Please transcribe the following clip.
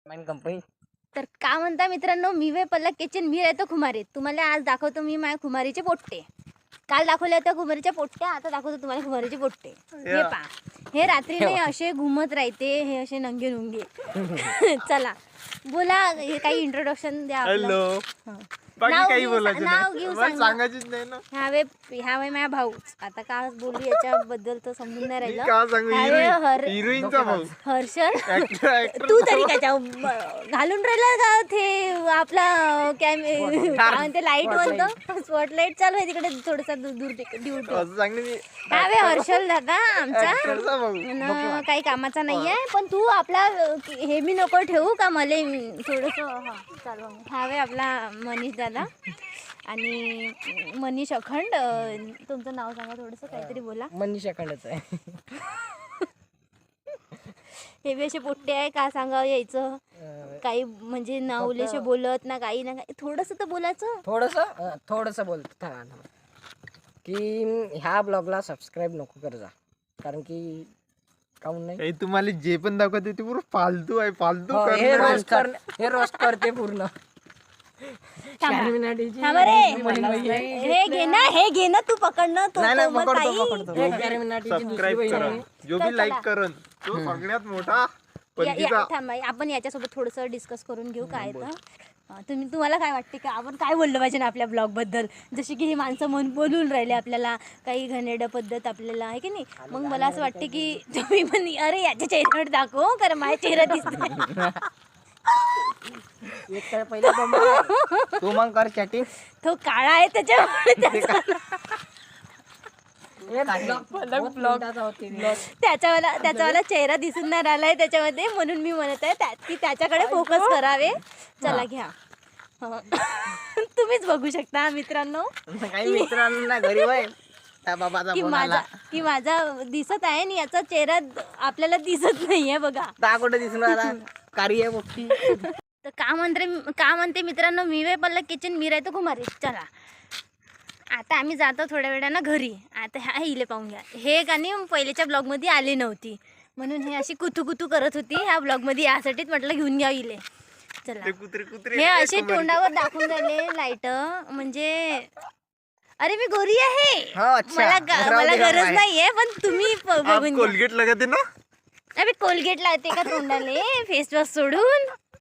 Company. तर का म्हणता मित्रांनो, मी वे पल्ला किचन मी राहतो खुमारीत. तुम्हाला आज दाखवतो मी माझ्या खुमारीचे पोट्टे. काल दाखवले होते खुमारीच्या पोट्ट्या, आता दाखवतो तुम्हाला खुमारीचे पोट्टे. हे पहा, हे रात्री नाही असे घुमत राहते, हे असे नंगे नुंगे. चला बोला, हे काही इंट्रोडक्शन द्या. हॅलो, बाकी काही बोलायचं नाही, सांगायचीच नाही ना. ह्या वय माझ्या भाऊ. आता का बोलू याच्याबद्दल तर समजून नाही राहिलं. का सांगू, हिरोईनचा भाऊ हर्षल, तू तरी काय घालून राहिला का ते आपला काय म्हणते लाईट बोलतो, स्पॉटलाईट चालू आहे तिकडे थोडसा दूर ड्युटी. हा वे हर्षल दादा आमचा काही कामाचा नाही आहे, पण तू आपला हे मी नको ठेवू का मला थोडस चालू. हा वे आपला मनीष दादा आणि मनीष अखंड. तुमचं नाव सांगा थोडंसं, काहीतरी बोला. मनीष अखंडच आहे. हे बी असे पोट्टे आहे, का सांगावं यायचं काही म्हणजे नावलेशे बोलत ना काही ना काही. थोडंसं तर बोलायचं. थोडंसं बोलत की ह्या ब्लॉगला सबस्क्राईब नको कर जा, कारण की काऊन नाही, तुम्हाला जे पण दाखवते ते पूर्ण फालतू आहे. फालतू हे रोस्ट करते पूर्ण. हे घे ना तू पकडणं. सबस्क्राईब करा, जो भी लाईक करन तो सगळ्यात मोठा पंचीचा. आपण याच्यासोबत थोडस डिस्कस करून घेऊ काय तर. तुम्हाला काय वाटते का आपण काय बोललं पाहिजे ना आपल्या ब्लॉग बद्दल, जसे की हे माणसं मन बोलून राहिले आपल्याला काही घनेड पद्धत आपल्याला आहे की नाही. मग मला असं वाटते की तुम्ही पण अरे याच्या चेहऱ्यावर दाखव, कारण माझ्या चेहरा दिसतोय. तू मग कर चॅटिंग. तो काळा आहे त्याच्यामुळे त्याच्यावाला चेहरा दिसून नाही राहिलाय त्याच्यामध्ये, म्हणून मी म्हणत आहे की त्याच्याकडे फोकस करावे. चला घ्या. तुम्हीच बघू शकता मित्रांनो, की माझा दिसत आहे आणि याचा चेहरा आपल्याला दिसत नाहीये. बघा कुठे दिसून आला कार्य. तर का म्हणते मित्रांनो, मी वे पल्ला किचन मी राहतो कुमारी. चला आता आम्ही जातो थोड्या वेळानं घरी. आता ह्या हिले पाहून घ्या, हे गाणी पहिल्याच्या ब्लॉगमध्ये आले नव्हती म्हणून हे अशी कुतू करत होती ह्या ब्लॉगमध्ये, यासाठीच म्हटलं घेऊन घ्या हिले. चला हे असे तोंडावर दाखवून राहिले लाईट, म्हणजे अरे मी गोरी आहे, मला गरज नाहीये, पण तुम्ही बघून कोलगेट लगाते ना. अरे कोलगेट लावते का तोंडाले फेस वॉश सोडून.